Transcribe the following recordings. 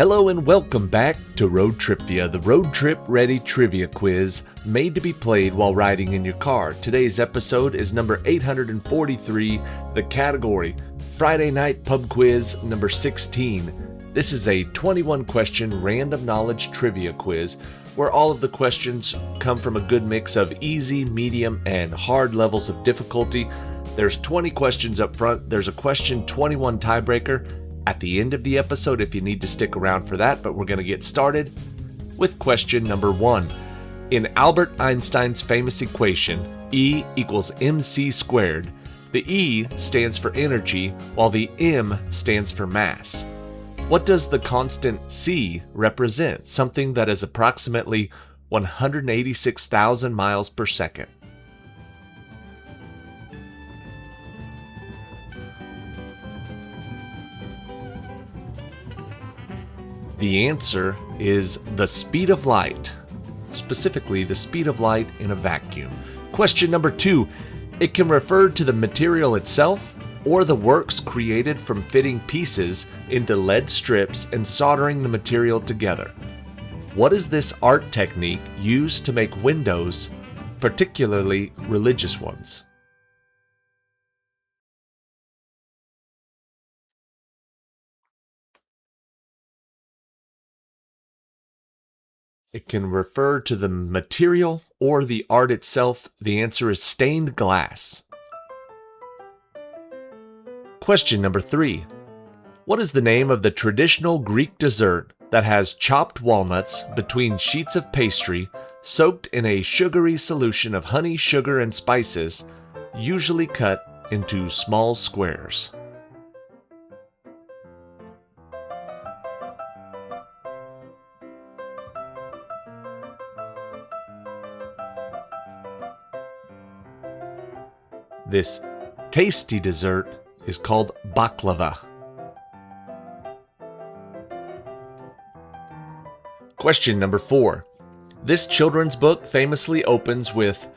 Hello and welcome back to Road TRIpVIA, the road trip ready trivia quiz made to be played while riding in your car. Today's episode is number 843, the category Friday Night Pub Quiz number 16. This is a 21 question random knowledge trivia quiz where all of the questions come from a good mix of easy, medium, and hard levels of difficulty. There's 20 questions up front. There's a question 21 tiebreaker at the end of the episode if you need to stick around for that, but we're going to get started with question number 1. In Albert Einstein's famous equation, E equals mc squared, the E stands for energy while the M stands for mass. What does the constant c represent? Something that is approximately 186,000 miles per second. The answer is the speed of light, specifically the speed of light in a vacuum. Question number 2. It can refer to the material itself or the works created from fitting pieces into lead strips and soldering the material together. What is this art technique used to make windows, particularly religious ones? It can refer to the material or the art itself. The answer is stained glass. Question number 3. What is the name of the traditional Greek dessert that has chopped walnuts between sheets of pastry soaked in a sugary solution of honey, sugar, and spices, usually cut into small squares? This tasty dessert is called baklava. Question number 4. This children's book famously opens with,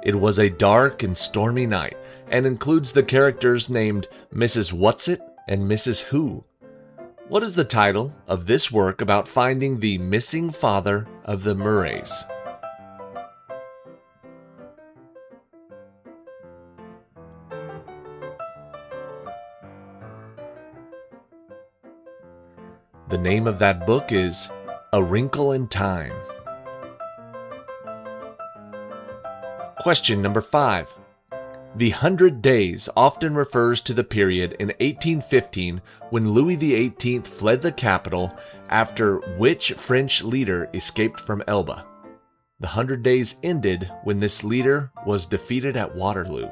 "It was a dark and stormy night," and includes the characters named Mrs. Whatsit and Mrs. Who. What is the title of this work about finding the missing father of the Murrays? The name of that book is A Wrinkle in Time. Question number 5. The 100 Days often refers to the period in 1815 when Louis XVIII fled the capital after which French leader escaped from Elba. The 100 Days ended when this leader was defeated at Waterloo.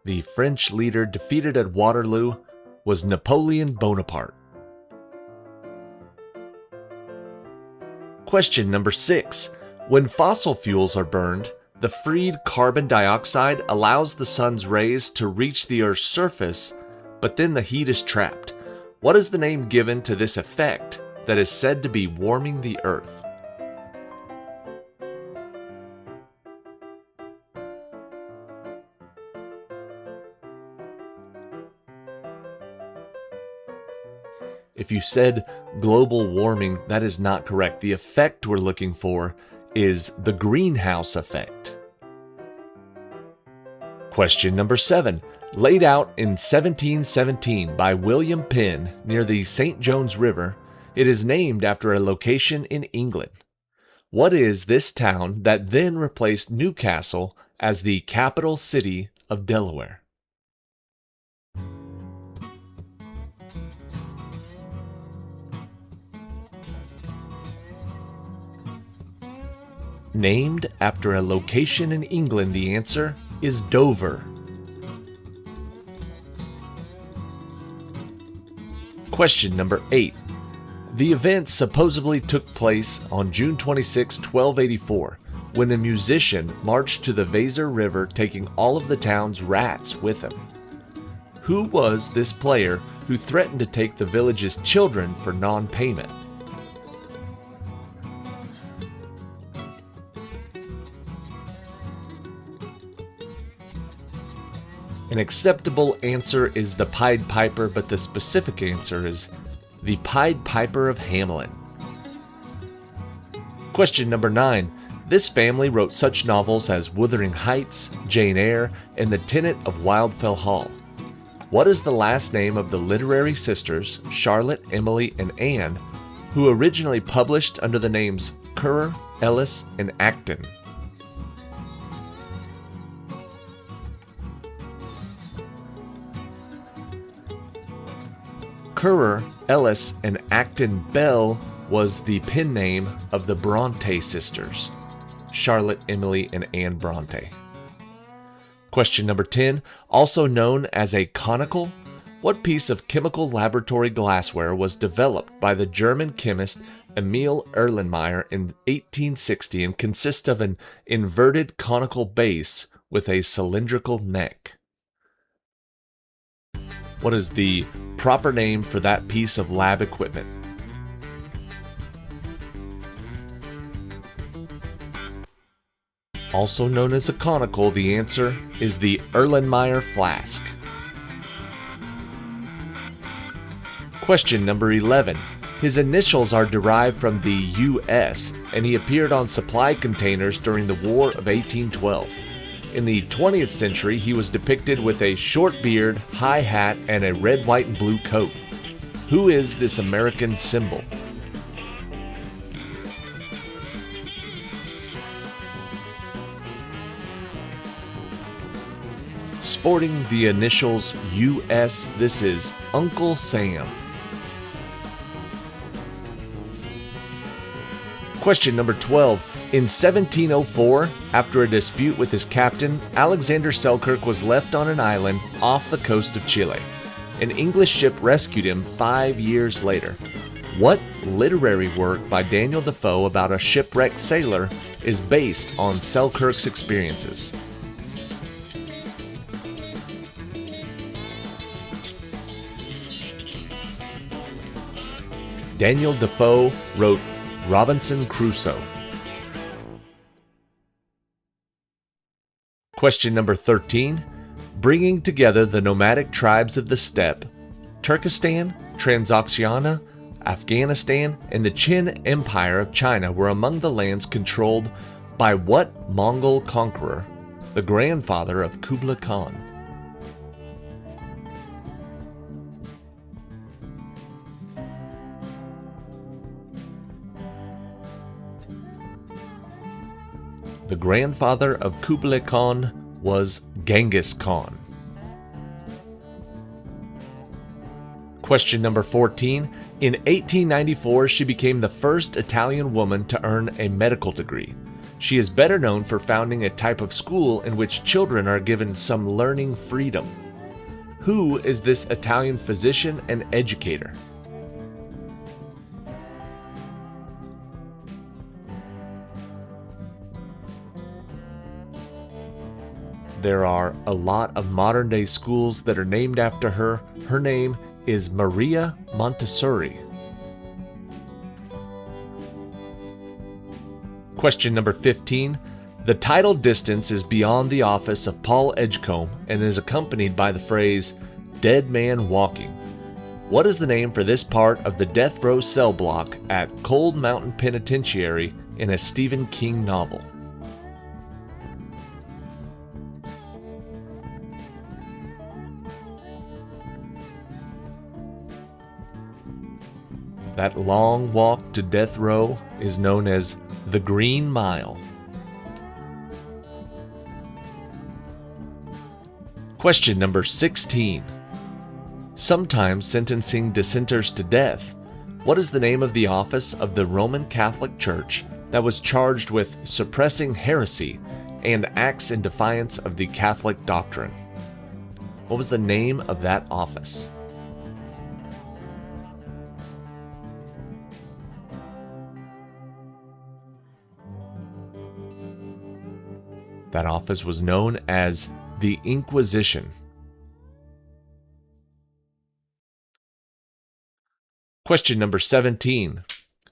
The French leader defeated at Waterloo was Napoleon Bonaparte. Question number 6. When fossil fuels are burned, the freed carbon dioxide allows the sun's rays to reach the Earth's surface, but then the heat is trapped. What is the name given to this effect that is said to be warming the Earth? If you said global warming, that is not correct. The effect we're looking for is the greenhouse effect. Question number 7. Laid out in 1717 by William Penn near the St. John's River, it is named after a location in England. What is this town that then replaced Newcastle as the capital city of Delaware? Named after a location in England, the answer is Dover. Question number 8. The event supposedly took place on June 26, 1284, when a musician marched to the Weser River taking all of the town's rats with him. Who was this player who threatened to take the village's children for non-payment? An acceptable answer is the Pied Piper, but the specific answer is the Pied Piper of Hamelin. Question number 9. This family wrote such novels as Wuthering Heights, Jane Eyre, and The Tenant of Wildfell Hall. What is the last name of the literary sisters, Charlotte, Emily, and Anne, who originally published under the names Currer, Ellis, and Acton? Currer, Ellis, and Acton Bell was the pen name of the Bronte sisters, Charlotte, Emily, and Anne Bronte. Question number 10, also known as a conical, what piece of chemical laboratory glassware was developed by the German chemist Emil Erlenmeyer in 1860 and consists of an inverted conical base with a cylindrical neck? What is the proper name for that piece of lab equipment? Also known as a conical, the answer is the Erlenmeyer flask. Question number 11. His initials are derived from the U.S., and he appeared on supply containers during the War of 1812. In the 20th century, he was depicted with a short beard, high hat, and a red, white, and blue coat. Who is this American symbol? Sporting the initials US, this is Uncle Sam. Question number 12. In 1704, after a dispute with his captain, Alexander Selkirk was left on an island off the coast of Chile. An English ship rescued him 5 years later. What literary work by Daniel Defoe about a shipwrecked sailor is based on Selkirk's experiences? Daniel Defoe wrote Robinson Crusoe. Question number 13. Bringing together the nomadic tribes of the steppe, Turkestan, Transoxiana, Afghanistan, and the Qin Empire of China were among the lands controlled by what Mongol conqueror, the grandfather of Kublai Khan? The grandfather of Kublai Khan was Genghis Khan. Question number 14. In 1894, she became the first Italian woman to earn a medical degree. She is better known for founding a type of school in which children are given some learning freedom. Who is this Italian physician and educator? There are a lot of modern-day schools that are named after her. Her name is Maria Montessori. Question number 15. The title distance is beyond the office of Paul Edgecombe and is accompanied by the phrase, "dead man walking." What is the name for this part of the death row cell block at Cold Mountain Penitentiary in a Stephen King novel? That long walk to death row is known as the Green Mile. Question number 16. Sometimes sentencing dissenters to death, what is the name of the office of the Roman Catholic Church that was charged with suppressing heresy and acts in defiance of the Catholic doctrine? What was the name of that office? That office was known as the Inquisition. Question number 17.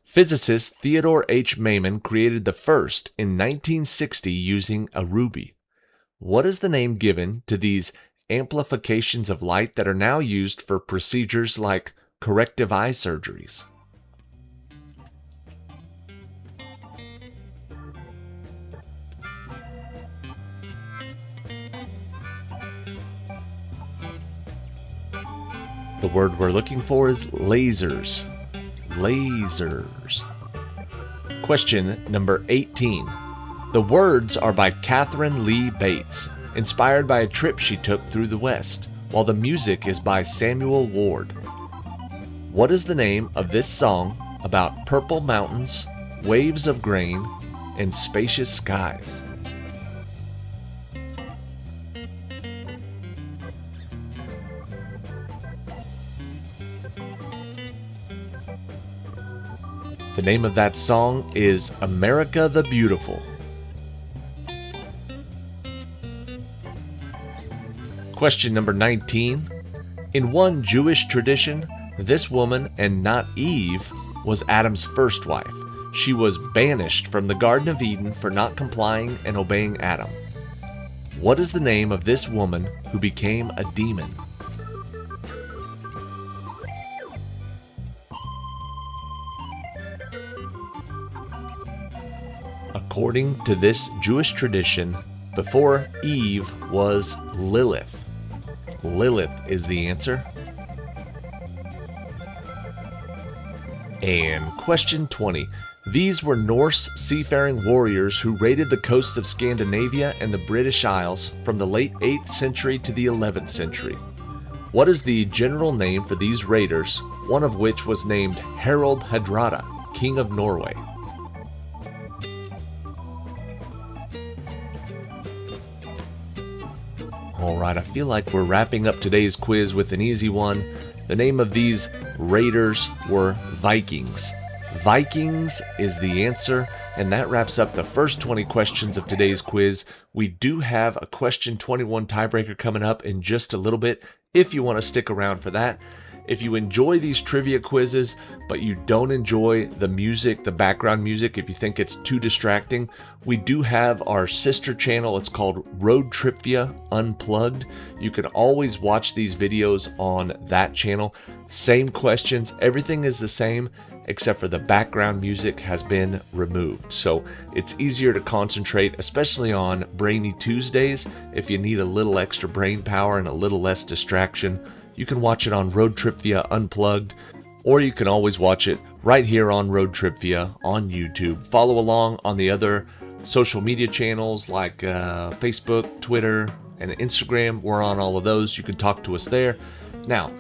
Physicist Theodore H. Maiman created the first in 1960 using a ruby. What is the name given to these amplifications of light that are now used for procedures like corrective eye surgeries? The word we're looking for is lasers. Lasers. Question number 18. The words are by Catherine Lee Bates, inspired by a trip she took through the West, while the music is by Samuel Ward. What is the name of this song about purple mountains, waves of grain, and spacious skies? The name of that song is America the Beautiful. Question number 19. In one Jewish tradition, this woman, and not Eve, was Adam's first wife. She was banished from the Garden of Eden for not complying and obeying Adam. What is the name of this woman who became a demon? According to this Jewish tradition, before Eve was Lilith. Lilith is the answer. And question 20. These were Norse seafaring warriors who raided the coast of Scandinavia and the British Isles from the late 8th century to the 11th century. What is the general name for these raiders, one of which was named Harald Hardrada, King of Norway? Alright, I feel like we're wrapping up today's quiz with an easy one. The name of these raiders were Vikings. Vikings is the answer, and that wraps up the first 20 questions of today's quiz. We do have a question 21 tiebreaker coming up in just a little bit if you want to stick around for that. If you enjoy these trivia quizzes, but you don't enjoy the music, the background music, if you think it's too distracting, we do have our sister channel. It's called ROADTRIpVIA Unplugged. You can always watch these videos on that channel. Same questions, everything is the same, except for the background music has been removed. So it's easier to concentrate, especially on Brainy Tuesdays. If you need a little extra brain power and a little less distraction, you can watch it on ROADTRIpVIA Unplugged, or you can always watch it right here on ROADTRIpVIA on YouTube. Follow along on the other social media channels like Facebook, Twitter, and Instagram. We're on all of those. You can talk to us there. Now,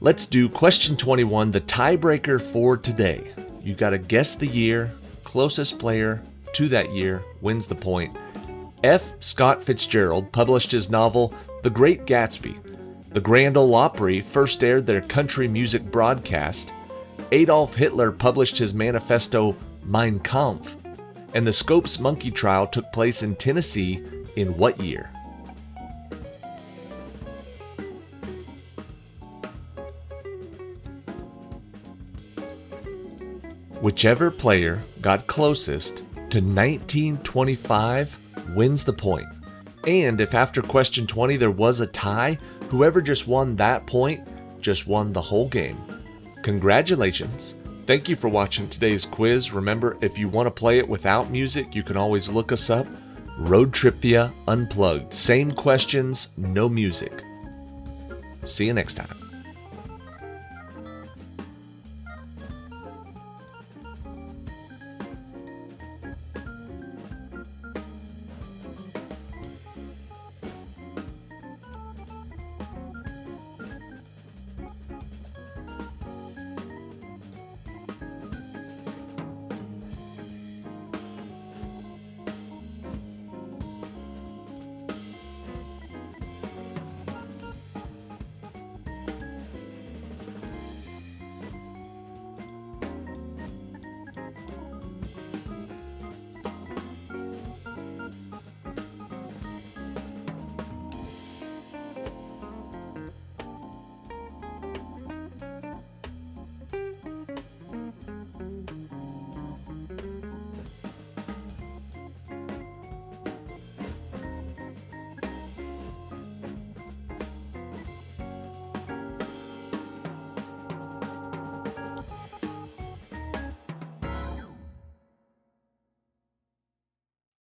let's do question 21, the tiebreaker for today. You got to guess the year. Closest player to that year wins the point. F. Scott Fitzgerald published his novel The Great Gatsby. The Grand Ole Opry first aired their country music broadcast. Adolf Hitler published his manifesto Mein Kampf. And the Scopes monkey trial took place in Tennessee in what year? Whichever player got closest to 1925 wins the point. And if after question 20 there was a tie, whoever just won that point just won the whole game. Congratulations. Thank you for watching today's quiz. Remember, if you want to play it without music, you can always look us up. ROADTRIpVIA Unplugged. Same questions, no music. See you next time.